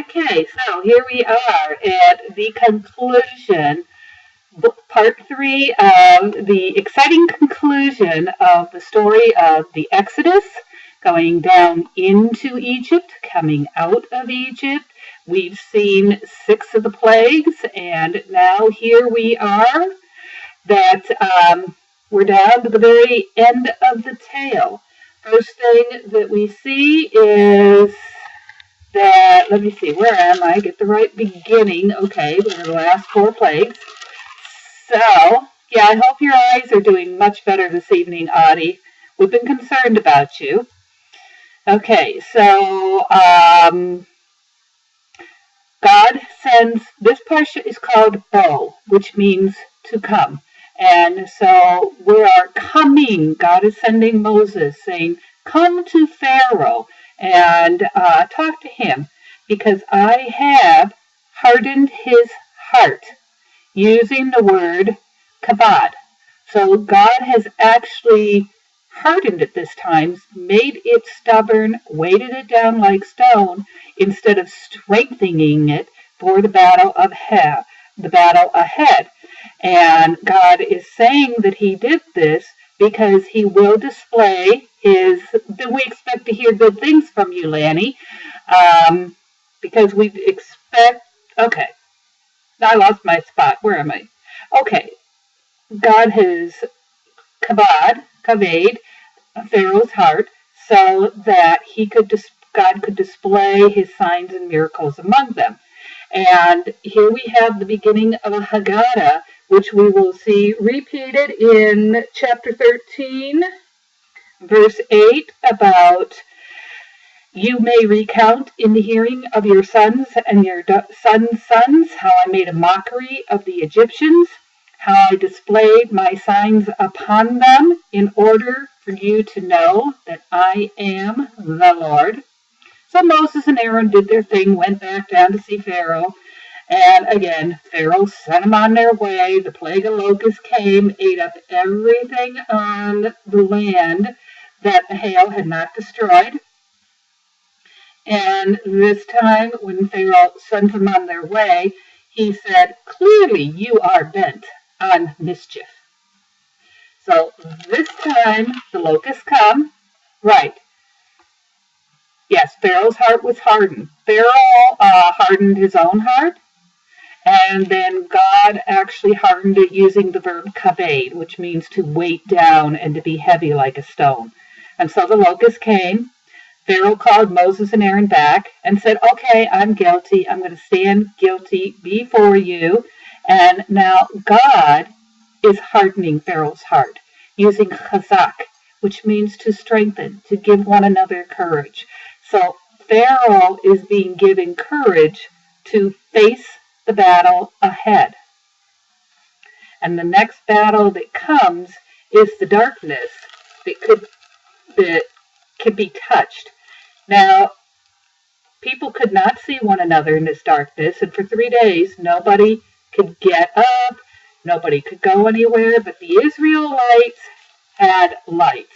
Okay, so here we are at the conclusion, part 3 of the exciting conclusion of the story of the Exodus, going down into Egypt, coming out of Egypt. We've seen 6 of the plagues, and now here we are, that we're down to the very end of the tale. First thing that we see is that, let me see, where am I? Get the right beginning. Okay, those are the last 4 plagues. So, yeah, I hope your eyes are doing much better this evening, Audie. We've been concerned about you. Okay, so God sends, this Parsha is called Bo, which means to come. And so we are coming. God is sending Moses, saying, come to Pharaoh and talk to him, because I have hardened his heart, using the word kabod. So God has actually hardened it this time, made it stubborn, weighted it down like stone, instead of strengthening it for the battle ahead. And God is saying that he did this because he will display his, we expect to hear good things from you, Lanny, because we expect, okay, I lost my spot, where am I? Okay, God has kaved Pharaoh's heart so that God could display his signs and miracles among them. And here we have the beginning of a Haggadah, which we will see repeated in chapter 13, verse 8, about you may recount in the hearing of your sons and your sons' sons how I made a mockery of the Egyptians, how I displayed my signs upon them in order for you to know that I am the Lord. So Moses and Aaron did their thing, went back down to see Pharaoh. And again, Pharaoh sent them on their way. The plague of locusts came, ate up everything on the land that the hail had not destroyed. And this time, when Pharaoh sent them on their way, he said, clearly you are bent on mischief. So this time, the locusts come. Right. Yes, Pharaoh's heart was hardened. Pharaoh hardened his own heart, and then God actually hardened it using the verb kaved, which means to weight down and to be heavy like a stone. And so the locusts came. Pharaoh called Moses and Aaron back and said, okay, I'm guilty. I'm going to stand guilty before you. And now God is hardening Pharaoh's heart using chazak, which means to strengthen, to give one another courage. So Pharaoh is being given courage to face the battle ahead. And the next battle that comes is the darkness that could be touched. Now, people could not see one another in this darkness, and for 3 days nobody could get up, nobody could go anywhere, but the Israelites had light.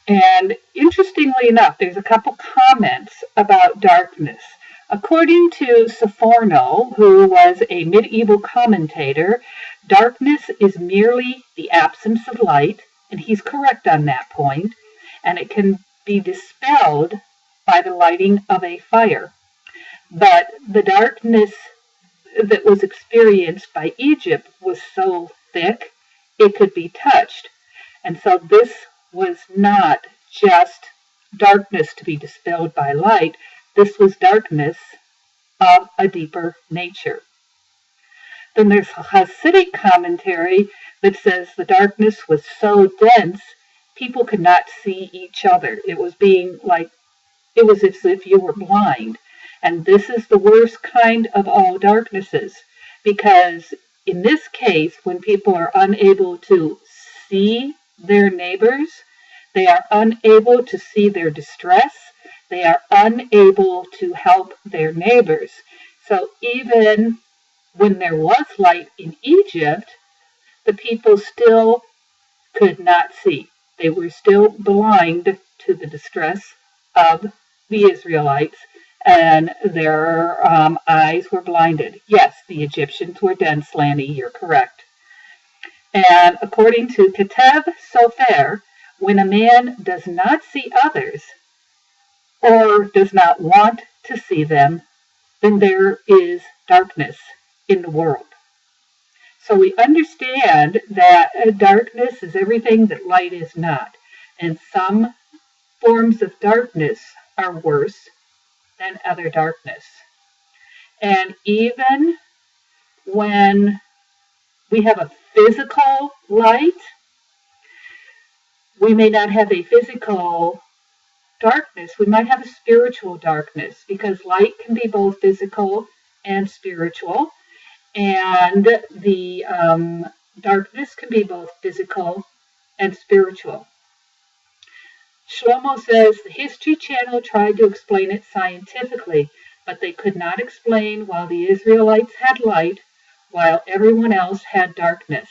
And interestingly enough, there's a couple comments about darkness. According to Sforno, who was a medieval commentator, darkness is merely the absence of light, and he's correct on that point, and it can be dispelled by the lighting of a fire. But the darkness that was experienced by Egypt was so thick it could be touched. And so this was not just darkness to be dispelled by light. This was darkness of a deeper nature. Then there's a Hasidic commentary that says the darkness was so dense people could not see each other. It was as if you were blind. And this is the worst kind of all darknesses, because in this case, when people are unable to see their neighbors, they are unable to see their distress, they are unable to help their neighbors. So even when there was light in Egypt, the people still could not see. They were still blind to the distress of the Israelites and their eyes were blinded. Yes, the Egyptians were dense, Lanny, you're correct. And according to Ketev Sofer, when a man does not see others or does not want to see them, then there is darkness in the world. So we understand that darkness is everything that light is not. And some forms of darkness are worse than other darkness. And even when we have a physical light, we may not have a physical darkness. We might have a spiritual darkness, because light can be both physical and spiritual. And the darkness can be both physical and spiritual. Shlomo says the History Channel tried to explain it scientifically, but they could not explain why the Israelites had light while everyone else had darkness.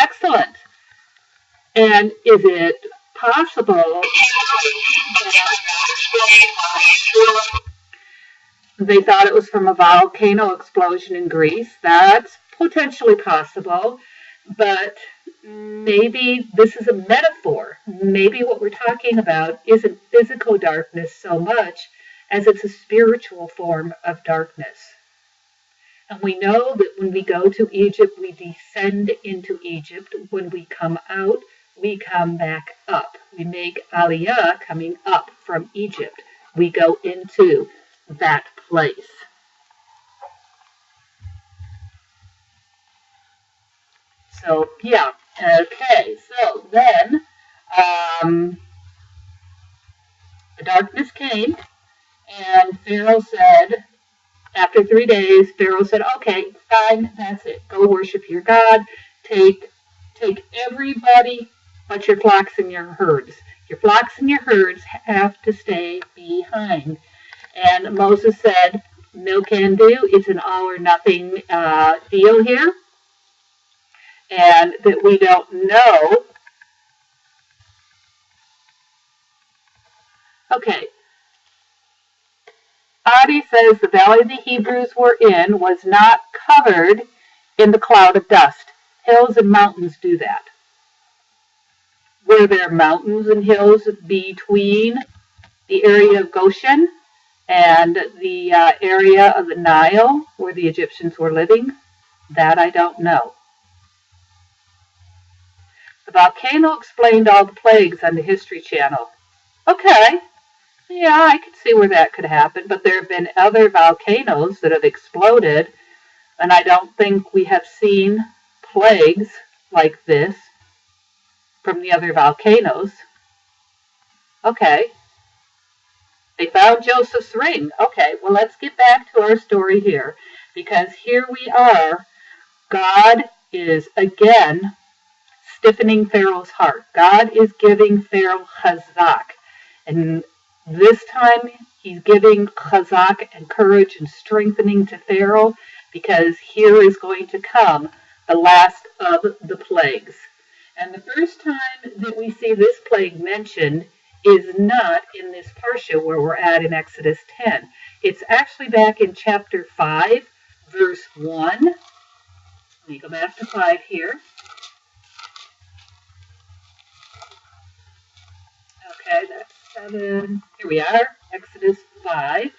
Excellent. And is it possible that they thought it was from a volcano explosion in Greece? That's potentially possible, but maybe this is a metaphor. Maybe what we're talking about isn't physical darkness so much as it's a spiritual form of darkness. And we know that when we go to Egypt, we descend into Egypt. When we come out, we come back up. We make Aliyah, coming up from Egypt. We go into that place. So, yeah. Okay, so then the darkness came, and Pharaoh said, after 3 days, Pharaoh said, okay, fine, that's it. Go worship your God. Take everybody but your flocks and your herds. Your flocks and your herds have to stay behind. And Moses said, no can do. It's an all or nothing deal here. And that we don't know. Okay. Adi says the valley the Hebrews were in was not covered in the cloud of dust. Hills and mountains do that. Were there mountains and hills between the area of Goshen and the area of the Nile where the Egyptians were living? That I don't know. The volcano explained all the plagues on the History Channel. Okay. Yeah, I can see where that could happen, but there have been other volcanoes that have exploded, and I don't think we have seen plagues like this from the other volcanoes. Okay. They found Joseph's ring. Okay, well, let's get back to our story here, because here we are. God is, again, stiffening Pharaoh's heart. God is giving Pharaoh chazak, and this time, he's giving chazak and courage and strengthening to Pharaoh, because here is going to come the last of the plagues. And the first time that we see this plague mentioned is not in this Parsha where we're at in Exodus 10. It's actually back in chapter 5, verse 1. Let me go back to 5 here. Okay, that's 7. Here we are, Exodus 5.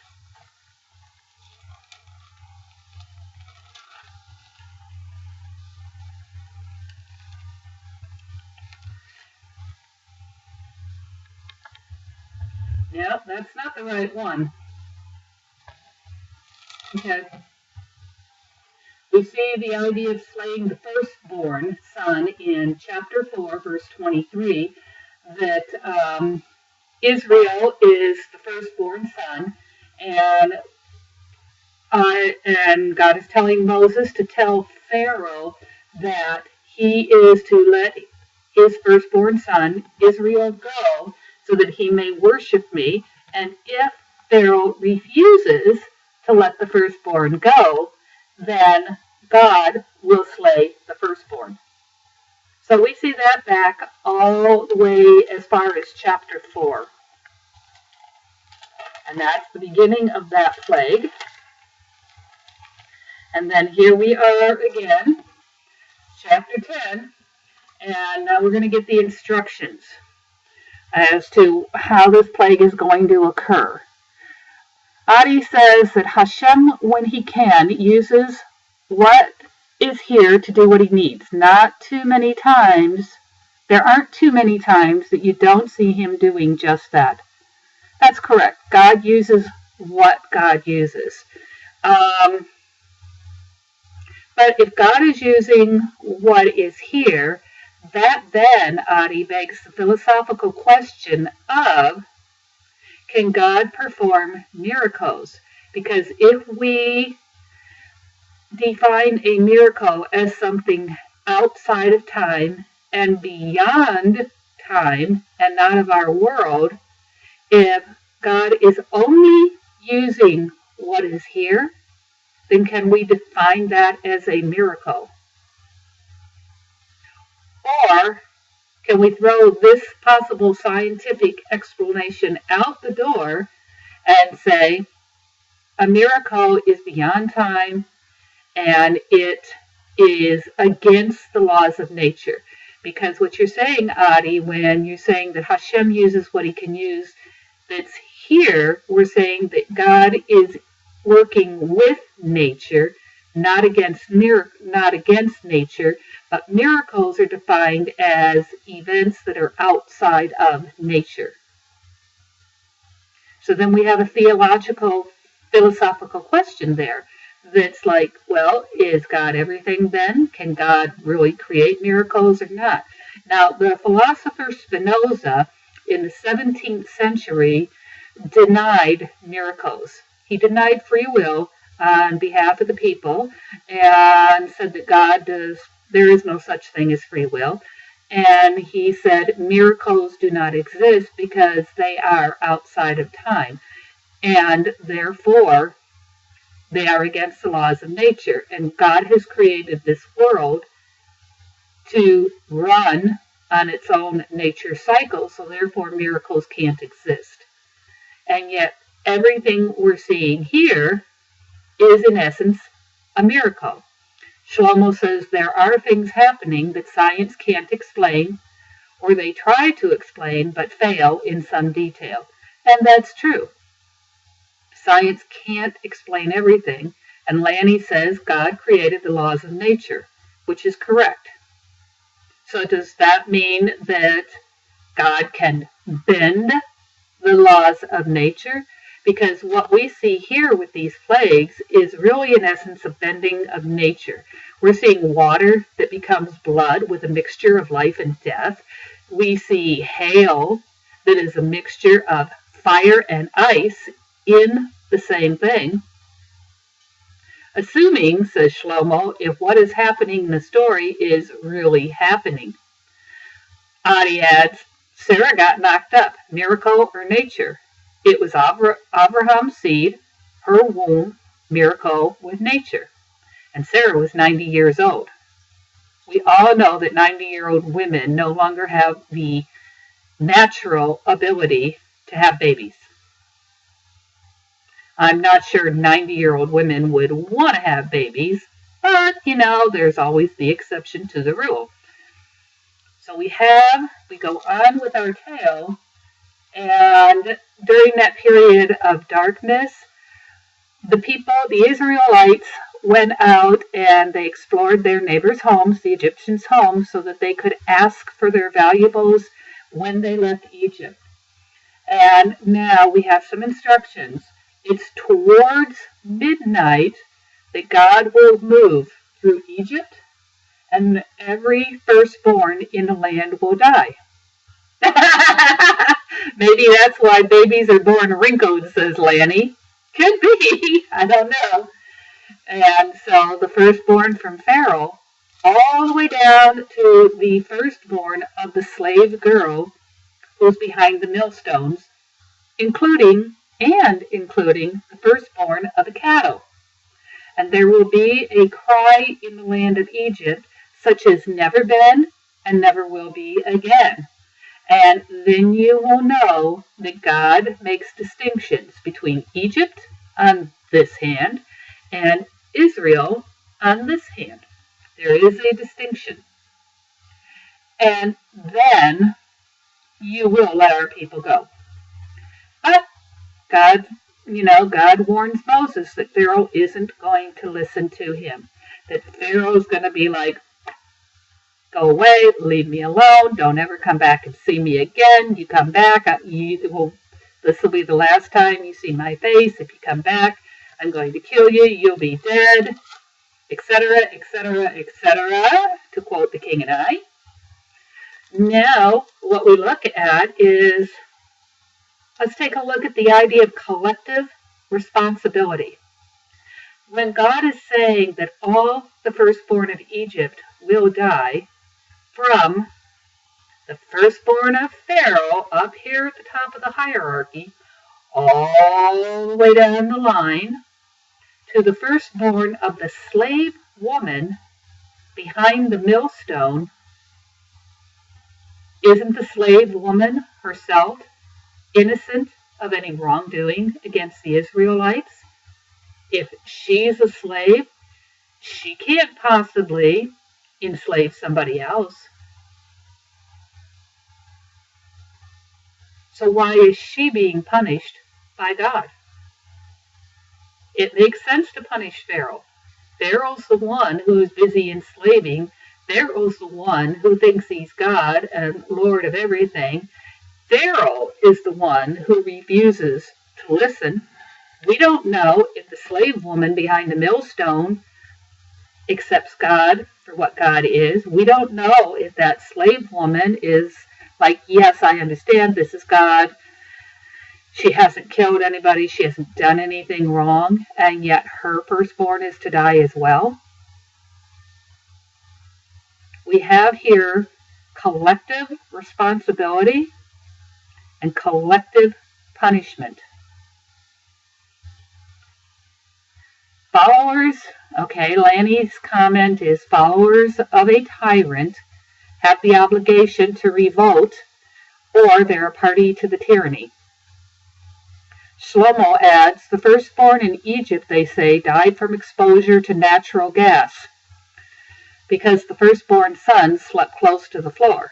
Nope, that's not the right one. Okay. We see the idea of slaying the firstborn son in chapter 4, verse 23, that Israel is the firstborn son, and God is telling Moses to tell Pharaoh that he is to let his firstborn son, Israel, go so that he may worship me. And if Pharaoh refuses to let the firstborn go, then God will slay the firstborn. So we see that back all the way as far as chapter 4. And that's the beginning of that plague. And then here we are again, chapter 10, and now we're going to get the instructions as to how this plague is going to occur. Adi says that Hashem, when he can, uses what is here to do what he needs. Not too many times. There aren't too many times that you don't see him doing just that. That's correct. God uses what God uses. But if God is using what is here, that then, Adi, begs the philosophical question of, can God perform miracles? Because if we define a miracle as something outside of time and beyond time and not of our world, if God is only using what is here, then can we define that as a miracle? Or can we throw this possible scientific explanation out the door and say a miracle is beyond time and it is against the laws of nature? Because what you're saying, Adi, when you're saying that Hashem uses what he can use, that's here, we're saying that God is working with nature, not against nature, but miracles are defined as events that are outside of nature. So then we have a theological, philosophical question there. That's like, well, is God everything then? Can God really create miracles or not? Now, the philosopher Spinoza in the 17th century denied miracles. He denied free will on behalf of the people and said that there is no such thing as free will. And he said miracles do not exist because they are outside of time. And therefore, they are against the laws of nature. And God has created this world to run on its own nature cycle, so therefore miracles can't exist. And yet, everything we're seeing here is, in essence, a miracle. Shlomo says there are things happening that science can't explain, or they try to explain but fail in some detail. And that's true. Science can't explain everything, and Lanny says God created the laws of nature, which is correct. So does that mean that God can bend the laws of nature? Because what we see here with these plagues is really, in essence, a bending of nature. We're seeing water that becomes blood with a mixture of life and death. We see hail that is a mixture of fire and ice in the same thing. Assuming, says Shlomo, if what is happening in the story is really happening. Adi adds, Sarah got knocked up, miracle or nature? It was Abraham's seed, her womb, miracle with nature. And Sarah was 90 years old. We all know that 90-year-old women no longer have the natural ability to have babies. I'm not sure 90-year-old women would want to have babies, but, there's always the exception to the rule. So we go on with our tale, and during that period of darkness, the Israelites went out and they explored their neighbors' homes, the Egyptians' homes, so that they could ask for their valuables when they left Egypt. And now we have some instructions. It's towards midnight that God will move through Egypt, and every firstborn in the land will die. Maybe that's why babies are born wrinkled, says Lanny. Could be. I don't know. And so the firstborn from Pharaoh, all the way down to the firstborn of the slave girl who's behind the millstones, including the firstborn of the cattle. And there will be a cry in the land of Egypt, such as never been and never will be again. And then you will know that God makes distinctions between Egypt on this hand and Israel on this hand. There is a distinction. And then you will let our people go. But God warns Moses that Pharaoh isn't going to listen to him. That Pharaoh's going to be like, go away, leave me alone, don't ever come back and see me again. You come back, this will be the last time you see my face. If you come back, I'm going to kill you, you'll be dead, etc., etc., etc., to quote the King and I. Now, what we look at is, let's take a look at the idea of collective responsibility. When God is saying that all the firstborn of Egypt will die, from the firstborn of Pharaoh up here at the top of the hierarchy, all the way down the line, to the firstborn of the slave woman behind the millstone, isn't the slave woman herself innocent of any wrongdoing against the Israelites? If she's a slave, she can't possibly enslave somebody else. So why is she being punished by God? It makes sense to punish Pharaoh. Pharaoh's the one who's busy enslaving. Pharaoh's the one who thinks he's God and Lord of everything. Pharaoh is the one who refuses to listen. We don't know if the slave woman behind the millstone accepts God for what God is. We don't know if that slave woman is like, yes, I understand this is God. She hasn't killed anybody. She hasn't done anything wrong. And yet her firstborn is to die as well. We have here collective responsibility and collective punishment. Followers, Lanny's comment is, followers of a tyrant have the obligation to revolt, or they're a party to the tyranny. Shlomo adds, the firstborn in Egypt, they say, died from exposure to natural gas because the firstborn son slept close to the floor.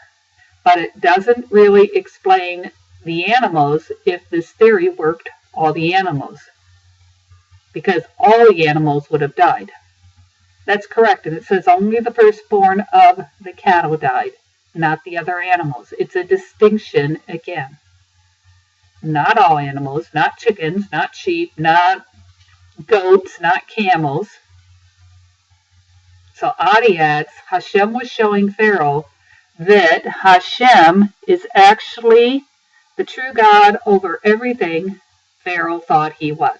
But it doesn't really explain the animals if this theory worked all the animals, because all the animals would have died. That's correct, and it says only the firstborn of the cattle died, not the other animals. It's a distinction again. Not all animals, not chickens, not sheep, not goats, not camels. So Adi adds, Hashem was showing Pharaoh that Hashem is actually the true God over everything Pharaoh thought he was.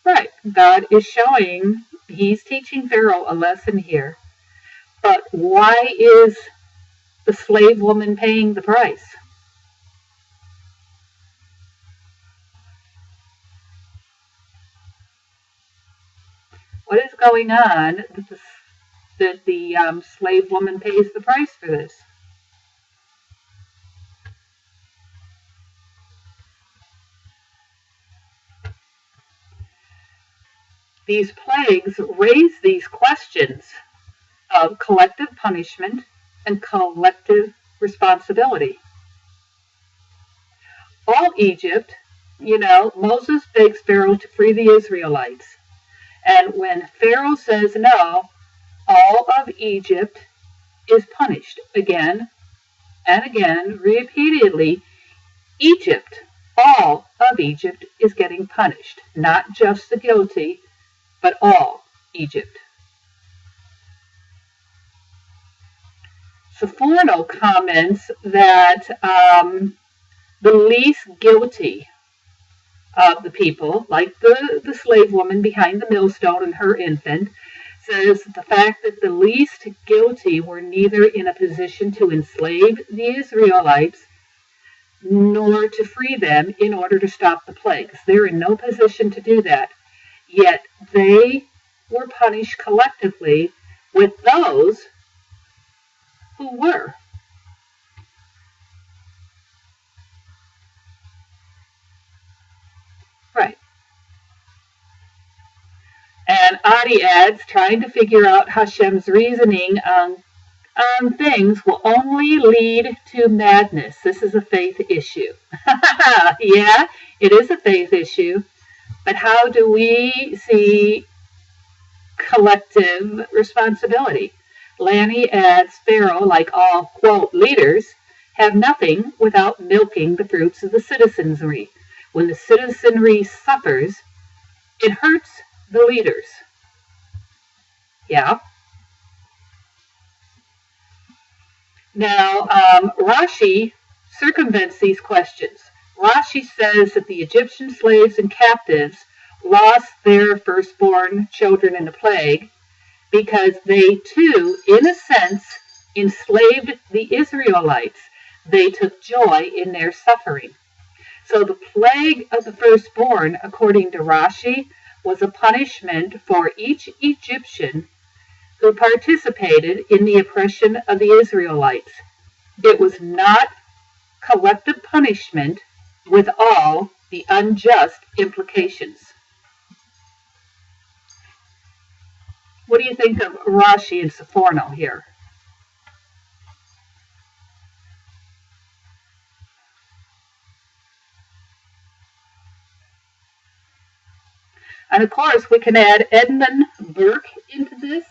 Right, God is showing, he's teaching Pharaoh a lesson here. But why is the slave woman paying the price? What is going on that the slave woman pays the price for this? These plagues raise these questions of collective punishment and collective responsibility. All Egypt, Moses begs Pharaoh to free the Israelites. And when Pharaoh says no, all of Egypt is punished again and again, repeatedly. Egypt, all of Egypt is getting punished, not just the guilty, but all Egypt. Sforno comments that the least guilty of the people, like the slave woman behind the millstone and her infant, says the fact that the least guilty were neither in a position to enslave the Israelites nor to free them in order to stop the plagues. They're in no position to do that. Yet they were punished collectively with those who were. Right. And Adi adds, trying to figure out Hashem's reasoning on things will only lead to madness. This is a faith issue. Yeah, it is a faith issue. But how do we see collective responsibility? Lanny adds, Pharaoh, like all, quote, leaders, have nothing without milking the fruits of the citizenry. When the citizenry suffers, it hurts the leaders. Yeah. Now, Rashi circumvents these questions. Rashi says that the Egyptian slaves and captives lost their firstborn children in the plague because they too, in a sense, enslaved the Israelites. They took joy in their suffering. So the plague of the firstborn, according to Rashi, was a punishment for each Egyptian who participated in the oppression of the Israelites. It was not collective punishment with all the unjust implications. What do you think of Rashi and Sforno here? And of course, we can add Edmund Burke into this,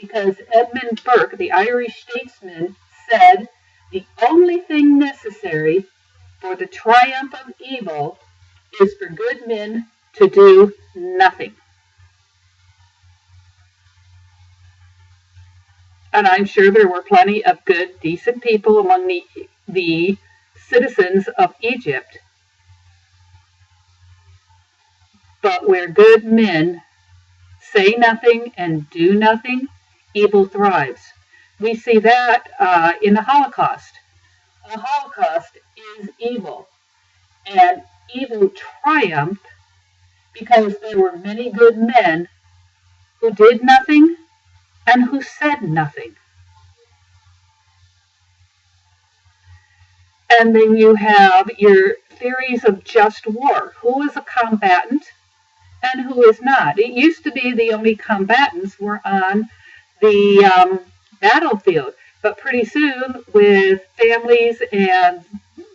because Edmund Burke, the Irish statesman, said the only thing necessary for the triumph of evil is for good men to do nothing. And I'm sure there were plenty of good, decent people among the citizens of Egypt. But where good men say nothing and do nothing, evil thrives. We see that in the Holocaust. The Holocaust is evil. And evil triumphed because there were many good men who did nothing and who said nothing. And then you have your theories of just war. Who is a combatant and who is not? It used to be the only combatants were on the battlefield. But pretty soon, with families and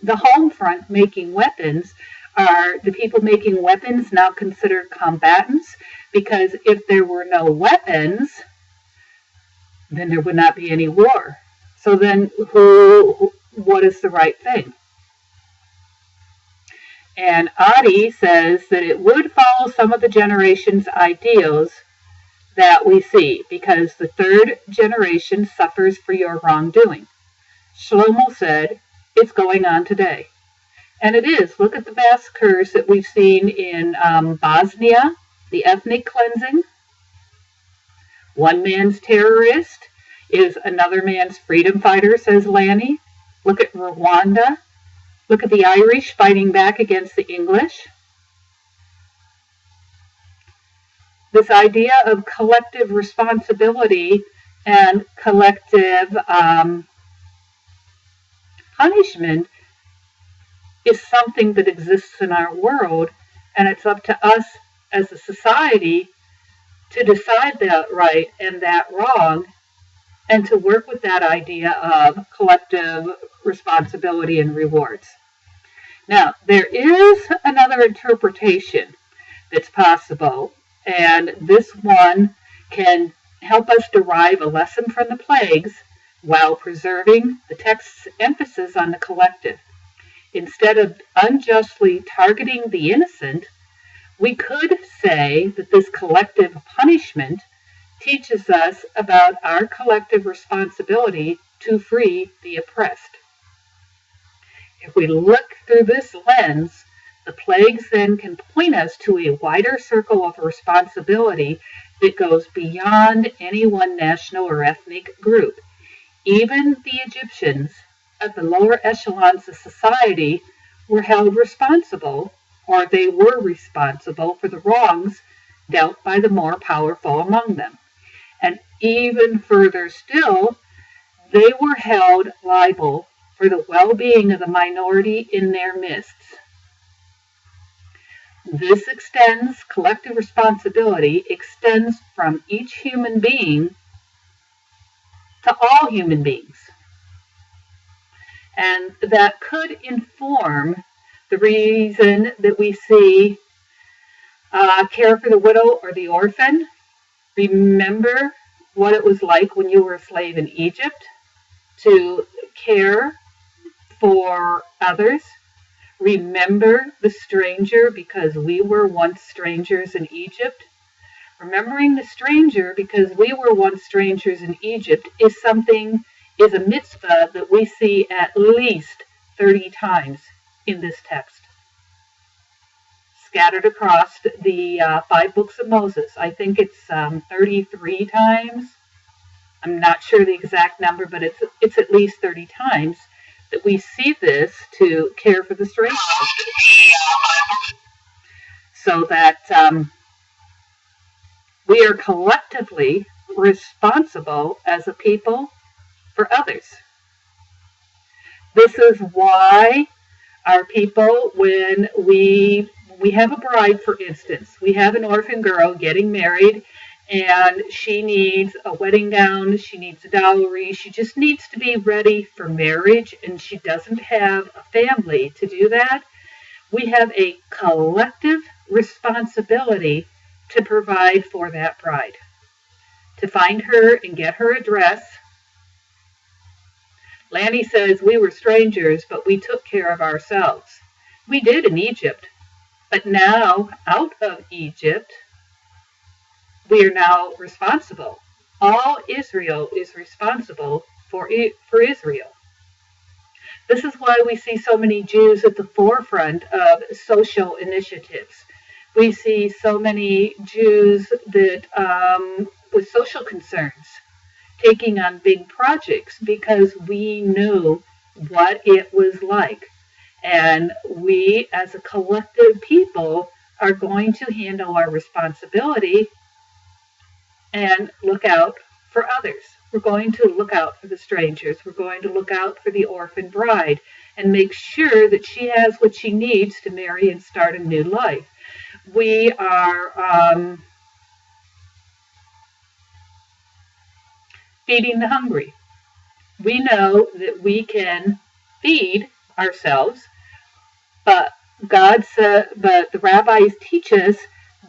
the home front making weapons, are the people making weapons now considered combatants? Because if there were no weapons, then there would not be any war. So then what is the right thing? And Adi says that it would follow some of the generation's ideals that we see, because the third generation suffers for your wrongdoing. Shlomo said, it's going on today. And it is. Look at the massacres that we've seen in Bosnia, the ethnic cleansing. One man's terrorist is another man's freedom fighter, says Lanny. Look at Rwanda. Look at the Irish fighting back against the English. This idea of collective responsibility and collective punishment is something that exists in our world, and it's up to us as a society to decide that right and that wrong, and to work with that idea of collective responsibility and rewards. Now, there is another interpretation that's possible, and this one can help us derive a lesson from the plagues while preserving the text's emphasis on the collective. Instead of unjustly targeting the innocent, we could say that this collective punishment teaches us about our collective responsibility to free the oppressed. If we look through this lens, the plagues then can point us to a wider circle of responsibility that goes beyond any one national or ethnic group. Even the Egyptians at the lower echelons of society were held responsible, or they were responsible for the wrongs dealt by the more powerful among them. And even further still, they were held liable for the well-being of the minority in their midst. This collective responsibility extends from each human being to all human beings. And that could inform the reason that we see care for the widow or the orphan. Remember what it was like when you were a slave in Egypt to care for others. Remember the stranger because we were once strangers in Egypt. Remembering the stranger because we were once strangers in Egypt is a mitzvah that we see at least 30 times in this text, scattered across the 5 books of Moses. I think it's 33 times. I'm not sure the exact number, but it's at least 30 times that we see this to care for the stranger. So that we are collectively responsible as a people for others. This is why our people, when we have a bride, for instance, we have an orphan girl getting married, and she needs a wedding gown, she needs a dowry, she just needs to be ready for marriage, and she doesn't have a family to do that. We have a collective responsibility to provide for that bride, to find her and get her a dress. Lanny says we were strangers, but we took care of ourselves. We did in Egypt, but now out of Egypt, we are now responsible. All Israel is responsible for Israel. This is why we see so many Jews at the forefront of social initiatives. We see so many Jews that with social concerns taking on big projects because we knew what it was like. And we as a collective people are going to handle our responsibility and look out for others. We're going to look out for the strangers. We're going to look out for the orphan bride and make sure that she has what she needs to marry and start a new life. We are feeding the hungry. We know that we can feed ourselves, but but the rabbis teach us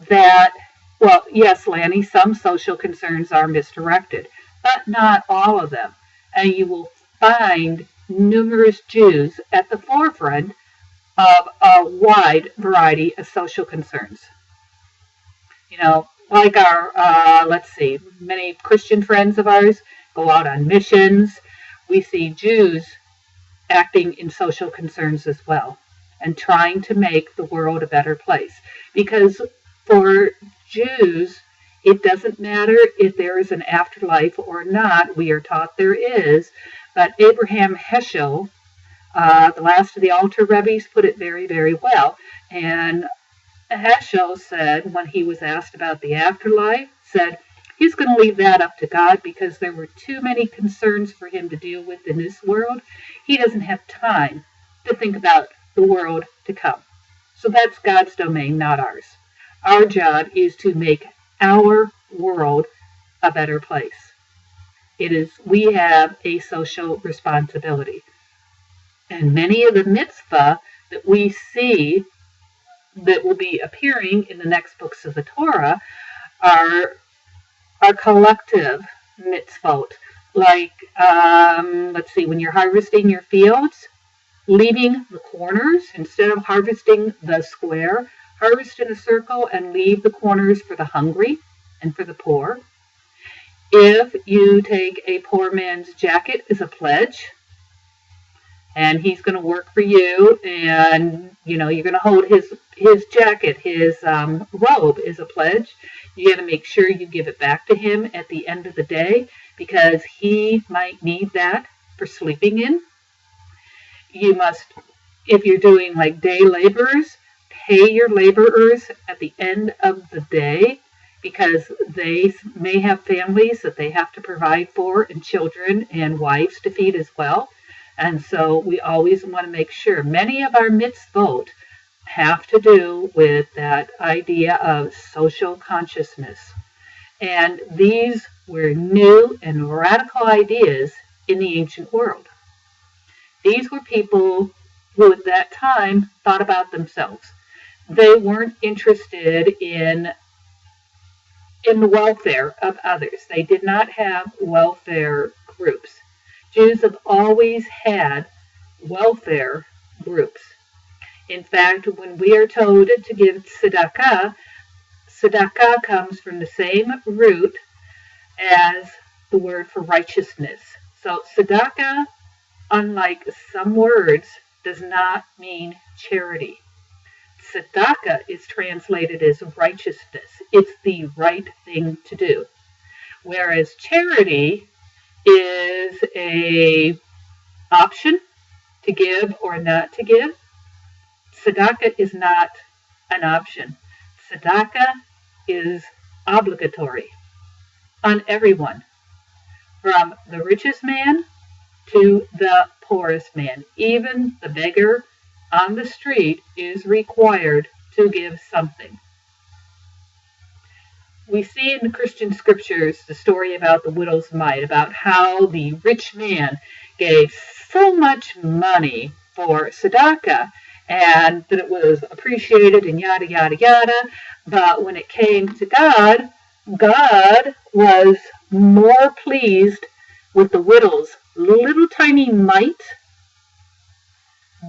that, well, yes, Lanny, some social concerns are misdirected, but not all of them. And you will find numerous Jews at the forefront of a wide variety of social concerns. You know, like many Christian friends of ours go out on missions. We see Jews acting in social concerns as well and trying to make the world a better place. Because for Jews, it doesn't matter if there is an afterlife or not. We are taught there is. But Abraham Heschel, the last of the altar Rebbe's, put it very, very well. And Heschel said, when he was asked about the afterlife, said he's going to leave that up to God because there were too many concerns for him to deal with in this world. He doesn't have time to think about the world to come. So that's God's domain, not ours. Our job is to make our world a better place. We have a social responsibility. And many of the mitzvah that we see that will be appearing in the next books of the Torah are collective mitzvot. Like, when you're harvesting your fields, leaving the corners, instead of harvesting the square, harvest in a circle and leave the corners for the hungry and for the poor. If you take a poor man's jacket as a pledge, and he's going to work for you, and you're going to hold his jacket, his robe as a pledge, you got to make sure you give it back to him at the end of the day, because he might need that for sleeping in. You must, if you're doing like day laborers, pay your laborers at the end of the day, because they may have families that they have to provide for, and children and wives to feed as well. And so we always want to make sure. Many of our mitzvot have to do with that idea of social consciousness. And these were new and radical ideas in the ancient world. These were people who at that time thought about themselves. They weren't interested in the welfare of others. They did not have welfare groups. Jews have always had welfare groups. In fact, when we are told to give tzedakah, tzedakah comes from the same root as the word for righteousness. So tzedakah, unlike some words, does not mean charity. Tzedakah is translated as righteousness. It's the right thing to do. Whereas charity is an option to give or not to give. Tzedakah is not an option. Tzedakah is obligatory on everyone, from the richest man to the poorest man. Even the beggar on the street is required to give something. We see in the Christian scriptures the story about the widow's mite, about how the rich man gave so much money for tzedakah, and that it was appreciated and yada, yada, yada. But when it came to God, God was more pleased with the widow's little tiny mite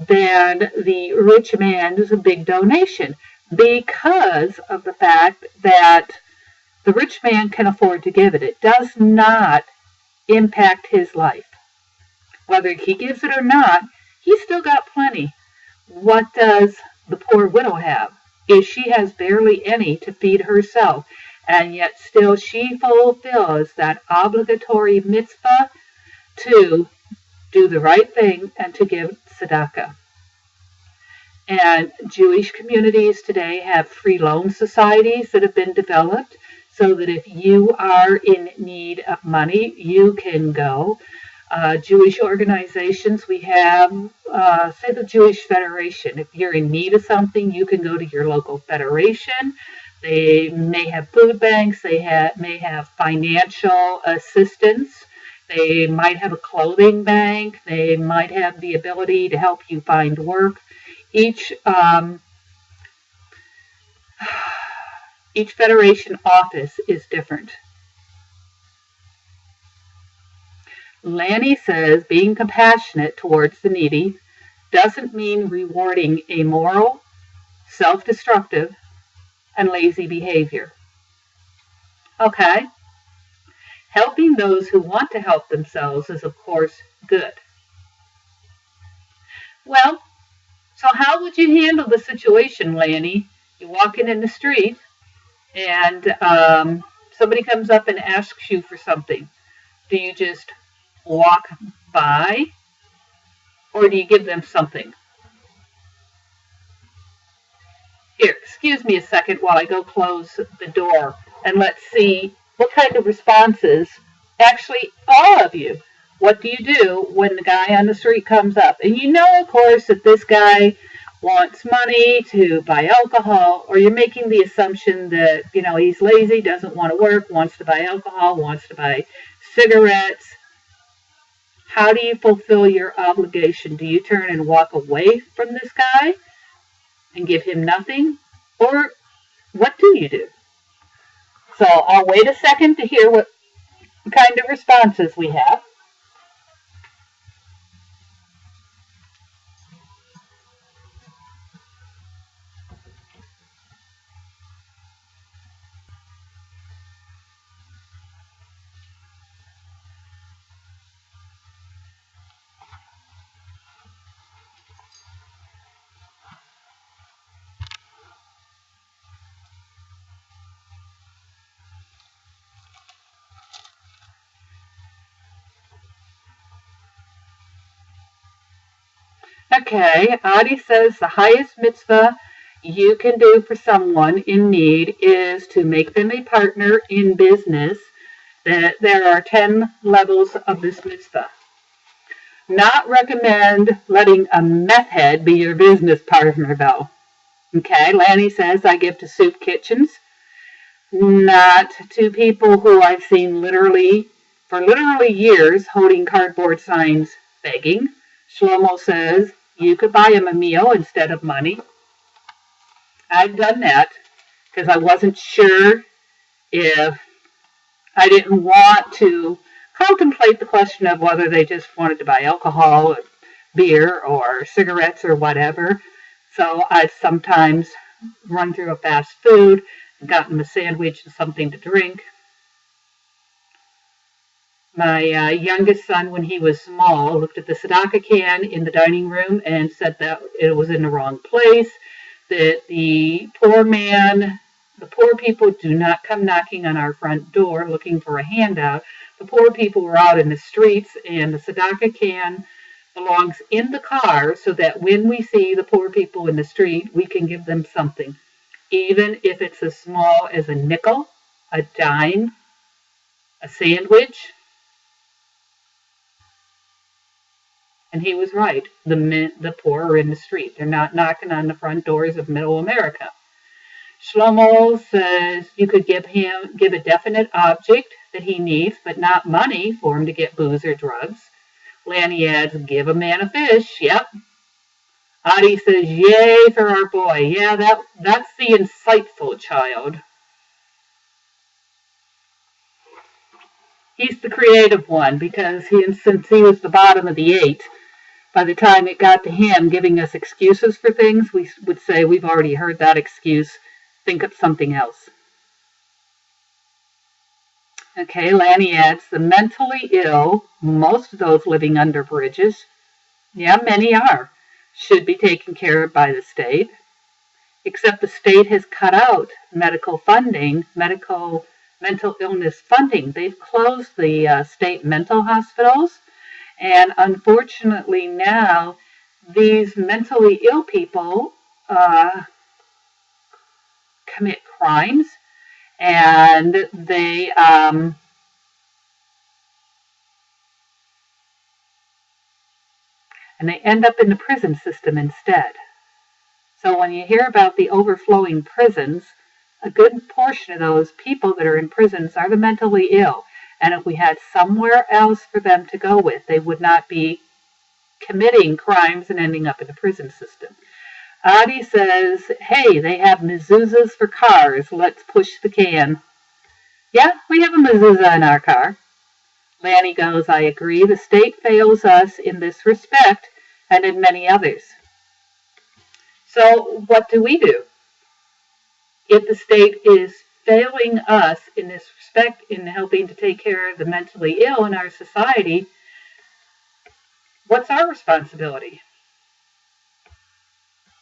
than the rich man's big donation, because of the fact that the rich man can afford to give it. It does not impact his life. Whether he gives it or not, he's still got plenty. What does the poor widow have? She has barely any to feed herself, and yet still she fulfills that obligatory mitzvah to do the right thing and to give tzedakah. And Jewish communities today have free loan societies that have been developed so that if you are in need of money, you can go. Jewish organizations, we have, say the Jewish Federation. If you're in need of something, you can go to your local federation. They may have food banks. They may have financial assistance. They might have a clothing bank. They might have the ability to help you find work. Each federation office is different. Lanny says being compassionate towards the needy doesn't mean rewarding immoral, self-destructive, and lazy behavior. Okay. Helping those who want to help themselves is, of course, good. Well, so how would you handle the situation, Lanny? You're walking in the street, and somebody comes up and asks you for something. Do you just walk by, or do you give them something? Here, excuse me a second while I go close the door, and let's see what kind of responses, actually all of you, what do you do when the guy on the street comes up? And you know, of course, that this guy wants money to buy alcohol, or you're making the assumption that, you know, he's lazy, doesn't want to work, wants to buy alcohol, wants to buy cigarettes. How do you fulfill your obligation? Do you turn and walk away from this guy and give him nothing? Or what do you do? So I'll wait a second to hear what kind of responses we have. Okay, Adi says the highest mitzvah you can do for someone in need is to make them a partner in business. There are 10 levels of this mitzvah. Not recommend letting a meth head be your business partner, though. Okay, Lanny says, I give to soup kitchens, not to people who I've seen for literally years holding cardboard signs begging. Shlomo says, you could buy him a meal instead of money. I've done that because I wasn't sure if I didn't want to contemplate the question of whether they just wanted to buy alcohol or beer or cigarettes or whatever. So I'd sometimes run through a fast food, gotten them a sandwich and something to drink. My youngest son, when he was small, looked at the tzedakah can in the dining room and said that it was in the wrong place, that the poor people do not come knocking on our front door looking for a handout. The poor people were out in the streets, and the tzedakah can belongs in the car so that when we see the poor people in the street, we can give them something, even if it's as small as a nickel, a dime, a sandwich. And he was right. The poor are in the street. They're not knocking on the front doors of middle America. Shlomo says you could give a definite object that he needs, but not money for him to get booze or drugs. Lanny adds, give a man a fish. Yep. Adi says, yay for our boy. Yeah, that's the insightful child. He's the creative one because since he was the bottom of the 8, by the time it got to him giving us excuses for things, we would say, we've already heard that excuse. Think of something else. Okay, Lanny adds, the mentally ill, most of those living under bridges, yeah, many are, should be taken care of by the state, except the state has cut out mental illness funding. They've closed the state mental hospitals, and unfortunately now these mentally ill people commit crimes, and they end up in the prison system instead. So when you hear about the overflowing prisons, a good portion of those people that are in prisons are the mentally ill. And if we had somewhere else for them to go with, they would not be committing crimes and ending up in the prison system. Adi says, hey, they have mezuzahs for cars. Let's push the can. Yeah, we have a mezuzah in our car. Lanny goes, I agree. The state fails us in this respect and in many others. So what do? If the state is failing us in this respect in helping to take care of the mentally ill in our society, what's our responsibility?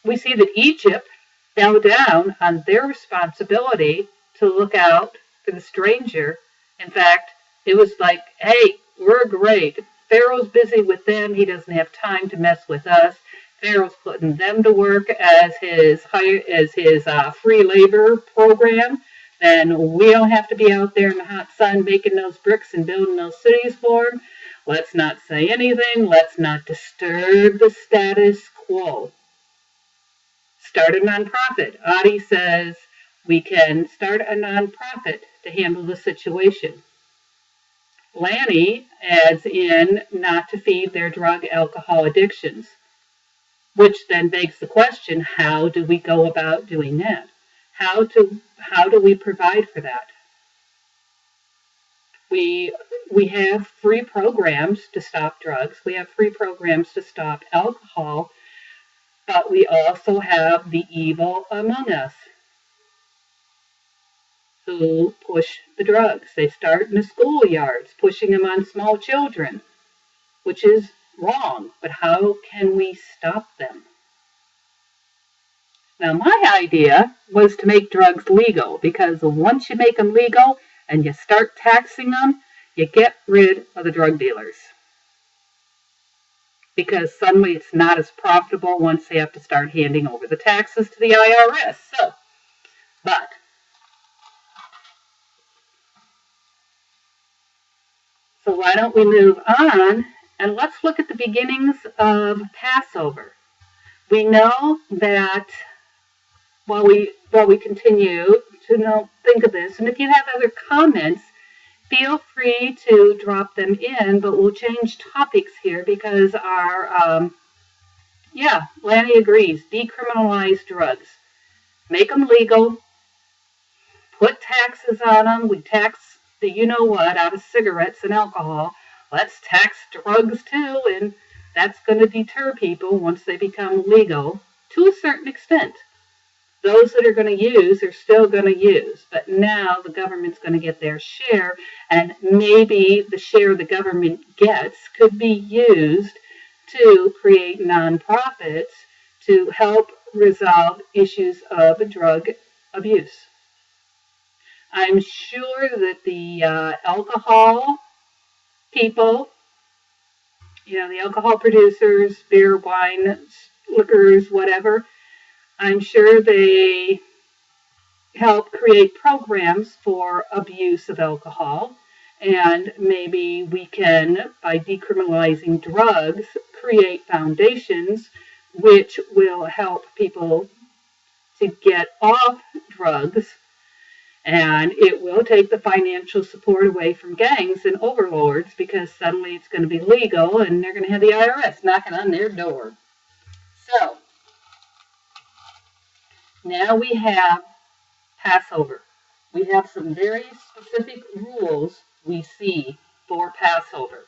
We see that Egypt fell down on their responsibility to look out for the stranger. In fact, it was like, hey, we're great. Pharaoh's busy with them. He doesn't have time to mess with us. Pharaoh's putting them to work as his free labor program. Then we don't have to be out there in the hot sun making those bricks and building those cities for him. Let's not say anything. Let's not disturb the status quo. Start a nonprofit. Adi says we can start a nonprofit to handle the situation. Lanny adds in not to feed their drug alcohol addictions, which then begs the question, how do we go about doing that? How do we provide for that? We have free programs to stop drugs. We have free programs to stop alcohol, but we also have the evil among us who push the drugs. They start in the schoolyards, pushing them on small children, which is wrong. But how can we stop them? Now, my idea was to make drugs legal, because once you make them legal and you start taxing them, you get rid of the drug dealers. Because suddenly it's not as profitable once they have to start handing over the taxes to the IRS. So why don't we move on and let's look at the beginnings of Passover. We know that while we continue to think of this. And if you have other comments, feel free to drop them in, but we'll change topics here because Lanny agrees. Decriminalize drugs. Make them legal. Put taxes on them. We tax the you-know-what out of cigarettes and alcohol. Let's tax drugs too, and that's going to deter people once they become legal to a certain extent. Those that are going to use are still going to use, but now the government's going to get their share, and maybe the share the government gets could be used to create nonprofits to help resolve issues of drug abuse. I'm sure that the alcohol people, the alcohol producers, beer, wine, liquors, whatever, I'm sure they help create programs for abuse of alcohol, and maybe we can, by decriminalizing drugs, create foundations which will help people to get off drugs, and it will take the financial support away from gangs and overlords because suddenly it's going to be legal and they're going to have the IRS knocking on their door. So, now we have Passover. We have some very specific rules we see for Passover.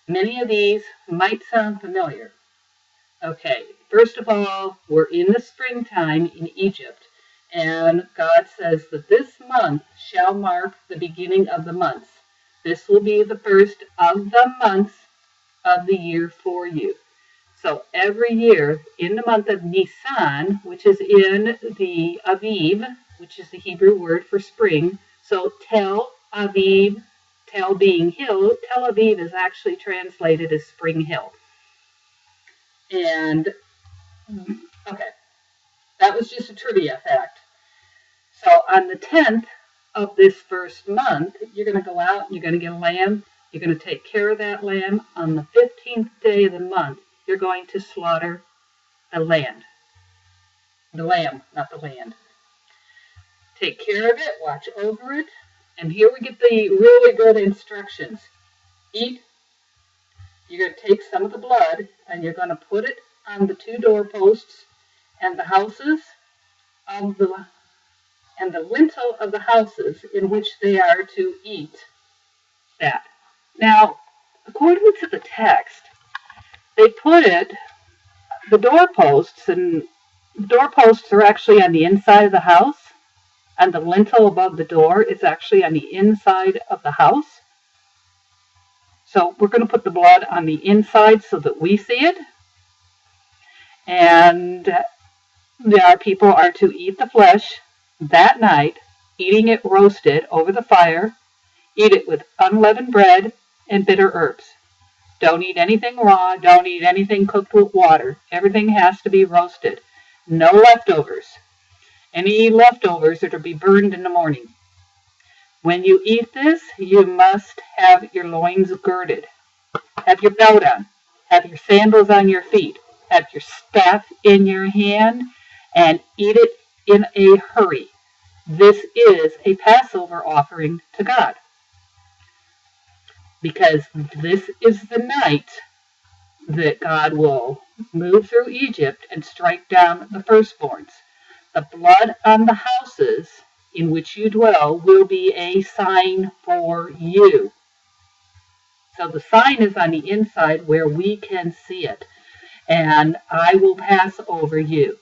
Many of these might sound familiar. Okay, first of all, we're in the springtime in Egypt, and God says that this month shall mark the beginning of the months. This will be the first of the months of the year for you. So every year in the month of Nisan, which is in the Aviv, which is the Hebrew word for spring, so Tel Aviv, Tel being hill, Tel Aviv is actually translated as Spring Hill. And, okay, that was just a trivia fact. So on the 10th of this first month, you're going to go out and you're going to get a lamb. You're going to take care of that lamb. On the 15th day of the month, you're going to slaughter the lamb. The lamb, not the land. Take care of it, watch over it, and here we get the really good instructions. Eat. You're going to take some of the blood and you're going to put it on the two doorposts and the houses of the lintel of the houses in which they are to eat that. Now, according to the text, they put the doorposts are actually on the inside of the house, and the lintel above the door is actually on the inside of the house. So we're going to put the blood on the inside so that we see it. And our people are to eat the flesh that night, eating it roasted over the fire. Eat it with unleavened bread and bitter herbs. Don't eat anything raw. Don't eat anything cooked with water. Everything has to be roasted. No leftovers. Any leftovers are to be burned in the morning. When you eat this, you must have your loins girded. Have your belt on. Have your sandals on your feet. Have your staff in your hand. And eat it in a hurry. This is a Passover offering to God. Because this is the night that God will move through Egypt and strike down the firstborns. The blood on the houses in which you dwell will be a sign for you. So the sign is on the inside where we can see it. And I will pass over you.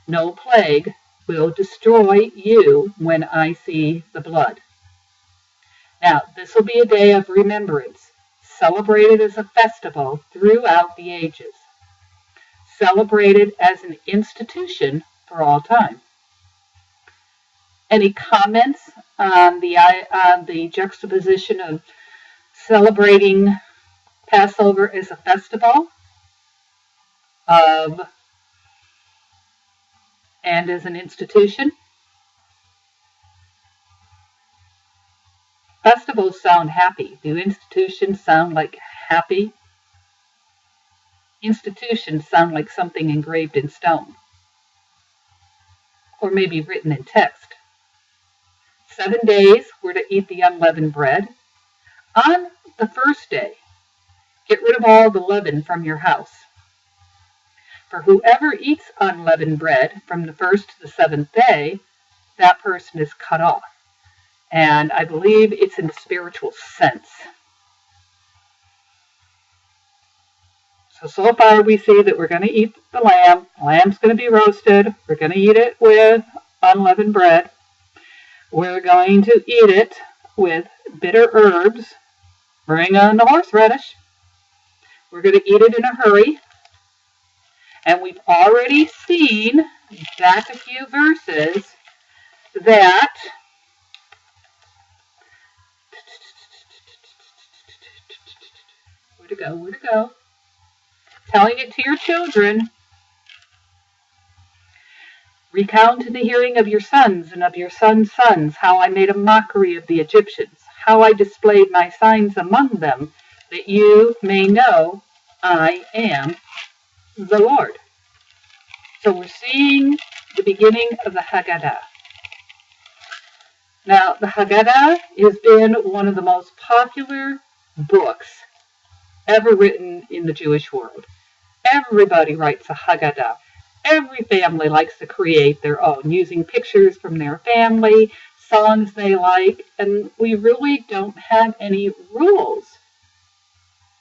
No plague will destroy you when I see the blood. Now, this will be a day of remembrance, celebrated as a festival throughout the ages, celebrated as an institution for all time. Any comments on the juxtaposition of celebrating Passover as a festival and as an institution? Festivals sound happy. Do institutions sound like happy? Institutions sound like something engraved in stone. or maybe written in text. 7 days we're to eat the unleavened bread. On the first day, get rid of all the leaven from your house. For whoever eats unleavened bread from the first to the 7th day, that person is cut off. And I believe it's in the spiritual sense. So far we see that we're going to eat the lamb. The lamb's going to be roasted. We're going to eat it with unleavened bread. We're going to eat it with bitter herbs. Bring on the horseradish. We're going to eat it in a hurry. And we've already seen back a few verses that where to go? Telling it to your children. Recount in the hearing of your sons and of your sons' sons how I made a mockery of the Egyptians, how I displayed my signs among them, that you may know I am the Lord. So we're seeing the beginning of the Haggadah. Now, the Haggadah has been one of the most popular books ever written in the Jewish world. Everybody writes a Haggadah. Every family likes to create their own, using pictures from their family, songs they like, and we really don't have any rules.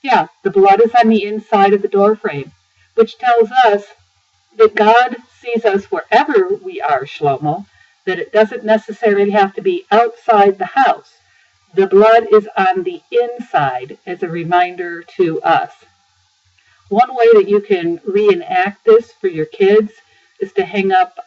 Yeah, the blood is on the inside of the doorframe, which tells us that God sees us wherever we are, Shlomo, that it doesn't necessarily have to be outside the house. The blood is on the inside as a reminder to us. One way that you can reenact this for your kids is to hang up,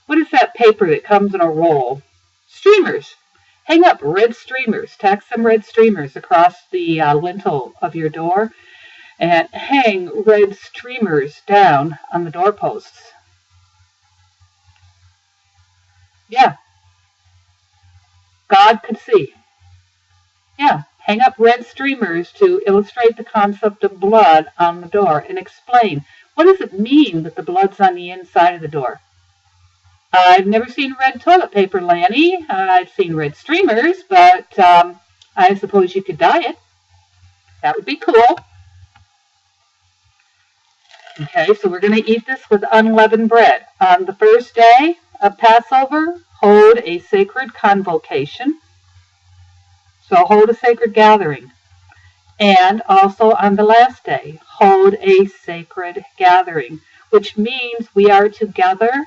what is that paper that comes in a roll? Streamers. Hang up red streamers. Tack some red streamers across the lintel of your door and hang red streamers down on the doorposts. Yeah. God could see. Yeah. Hang up red streamers to illustrate the concept of blood on the door and explain, what does it mean that the blood's on the inside of the door? I've never seen red toilet paper, Lanny. I've seen red streamers, but I suppose you could dye it. That would be cool. Okay, so we're going to eat this with unleavened bread. On the first day of Passover, hold a sacred convocation. So hold a sacred gathering. And also on the last day, hold a sacred gathering, which means we are together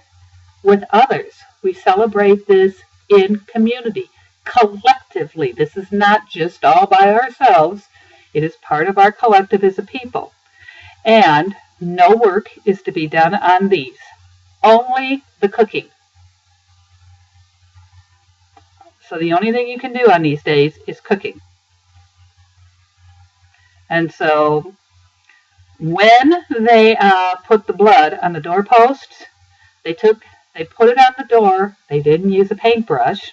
with others. We celebrate this in community, collectively. This is not just all by ourselves. It is part of our collective as a people. And no work is to be done on these. Only the cooking. So the only thing you can do on these days is cooking. And so when they put the blood on the doorposts, they put it on the door. They didn't use a paintbrush.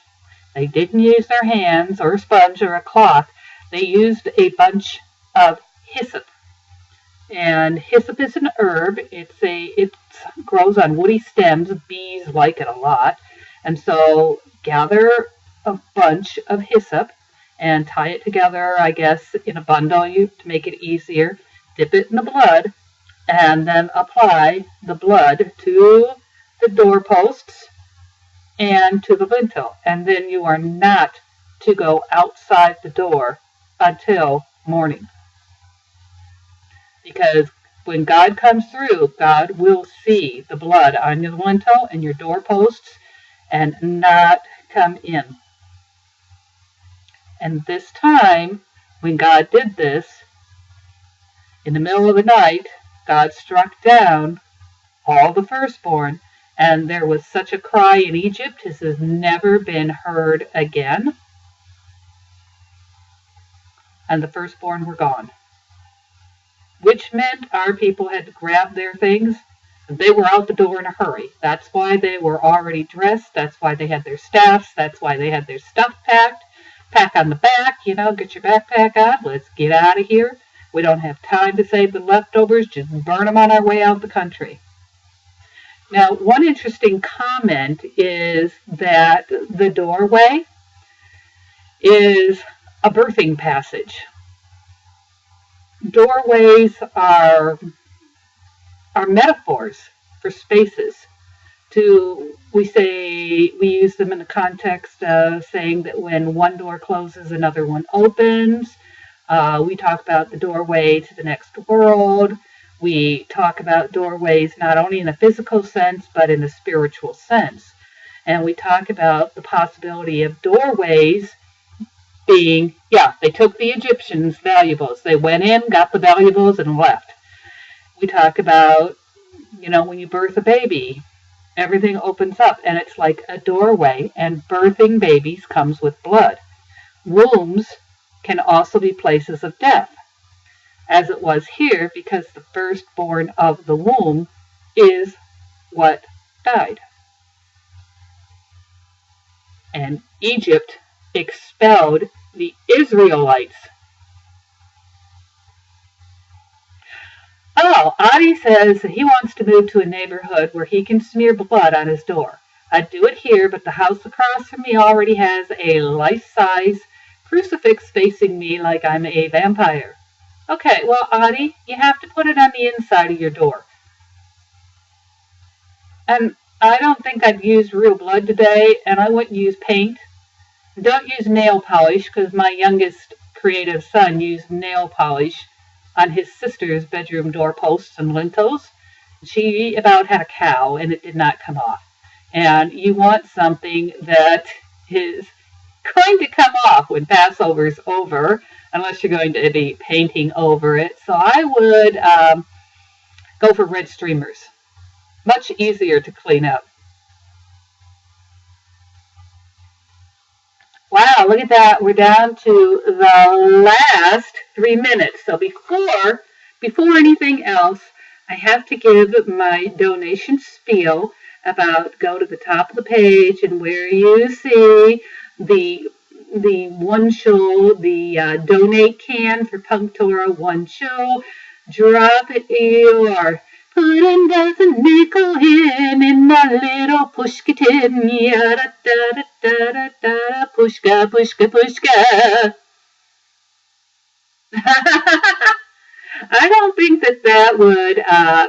They didn't use their hands or a sponge or a cloth. They used a bunch of hyssop. And hyssop is an herb. It grows on woody stems. Bees like it a lot. And so gather a bunch of hyssop and tie it together, I guess, in a bundle to make it easier. Dip it in the blood and then apply the blood to the doorposts and to the lintel. And then you are not to go outside the door until morning. Because when God comes through, God will see the blood on your lintel and your doorposts and not come in. And this time, when God did this, in the middle of the night, God struck down all the firstborn, and there was such a cry in Egypt as has never been heard again. And the firstborn were gone. Which meant our people had to grab their things. They were out the door in a hurry. That's why they were already dressed. That's why they had their staffs. That's why they had their stuff packed. Pack on the back, get your backpack on. Let's get out of here. We don't have time to save the leftovers. Just burn them on our way out of the country. Now, one interesting comment is that the doorway is a birthing passage. Doorways are metaphors for spaces. We use them in the context of saying that when one door closes, another one opens. We talk about the doorway to the next world. We talk about doorways not only in a physical sense, but in a spiritual sense. And we talk about the possibility of doorways being, they took the Egyptians' valuables. They went in, got the valuables, and left. We talk about, when you birth a baby, everything opens up, and it's like a doorway, and birthing babies comes with blood. Wombs can also be places of death, as it was here, because the firstborn of the womb is what died. And Egypt expelled the Israelites. Oh, Adi says that he wants to move to a neighborhood where he can smear blood on his door. I'd do it here, but the house across from me already has a life-size crucifix facing me like I'm a vampire. Okay, well, Adi, you have to put it on the inside of your door. And I don't think I'd use real blood today, and I wouldn't use paint. Don't use nail polish, because my youngest creative son used nail polish on his sister's bedroom doorposts and lintels. She about had a cow, and it did not come off. And you want something that is going to come off when Passover's over, unless you're going to be painting over it. So I would go for red streamers. Much easier to clean up. Wow, look at that. We're down to the last 3 minutes. So before anything else, I have to give my donation spiel about go to the top of the page and where you see the OneShul, the donate can for punktorah OneShul. Drop it your putting dozen nickel in my little pushka tin, yada da da da da, pushka, pushka, pushka. I don't think that would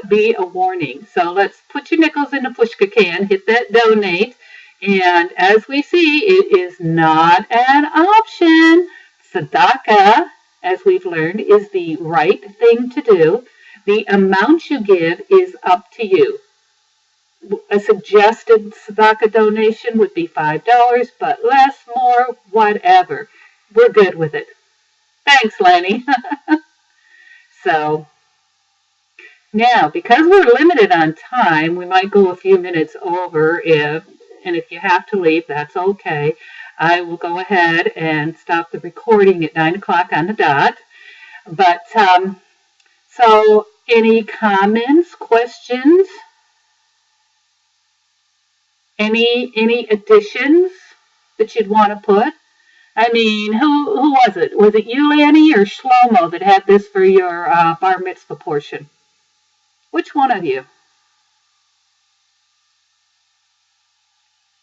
be a warning. So let's put your nickels in the pushka can, hit that donate, and as we see, it is not an option. Tzedakah, as we've learned, is the right thing to do. The amount you give is up to you. A suggested tzedakah donation would be $5, but less, more, whatever. We're good with it. Thanks, Lenny. So, now, because we're limited on time, we might go a few minutes over, and if you have to leave, that's okay. I will go ahead and stop the recording at 9 o'clock on the dot. But, so, any comments, questions? Any additions that you'd want to put? I mean, who was it? Was it you, Lanny, or Shlomo that had this for your bar mitzvah portion? Which one of you?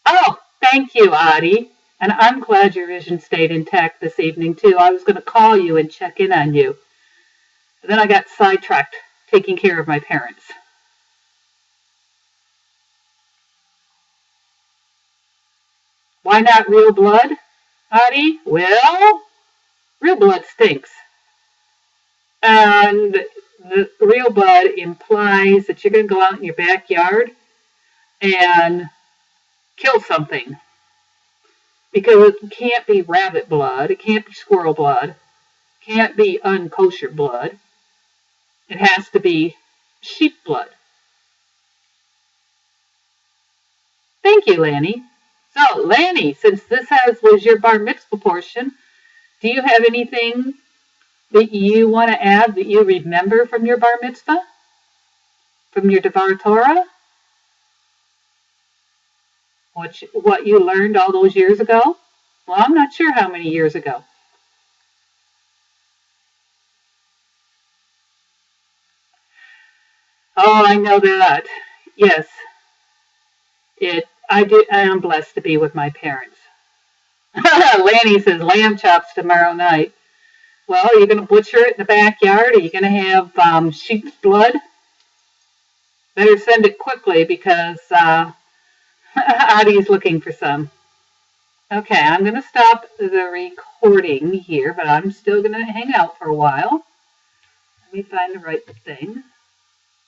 Oh, thank you, Adi. And I'm glad your vision stayed intact this evening, too. I was going to call you and check in on you. But then I got sidetracked taking care of my parents. Why not real blood, Adi? Well, real blood stinks. And the real blood implies that you're going to go out in your backyard and kill something. Because it can't be rabbit blood, it can't be squirrel blood, it can't be unkosher blood. It has to be sheep blood. Thank you, Lanny. So, Lanny, since this was your bar mitzvah portion, do you have anything that you want to add that you remember from your bar mitzvah? From your Devar Torah? What you learned all those years ago? Well, I'm not sure how many years ago. Oh, I know that. Yes. I am blessed to be with my parents. Lanny says lamb chops tomorrow night. Well, are you going to butcher it in the backyard? Are you going to have sheep's blood? Better send it quickly because Audie's looking for some. Okay, I'm going to stop the recording here, but I'm still going to hang out for a while. Let me find the right thing.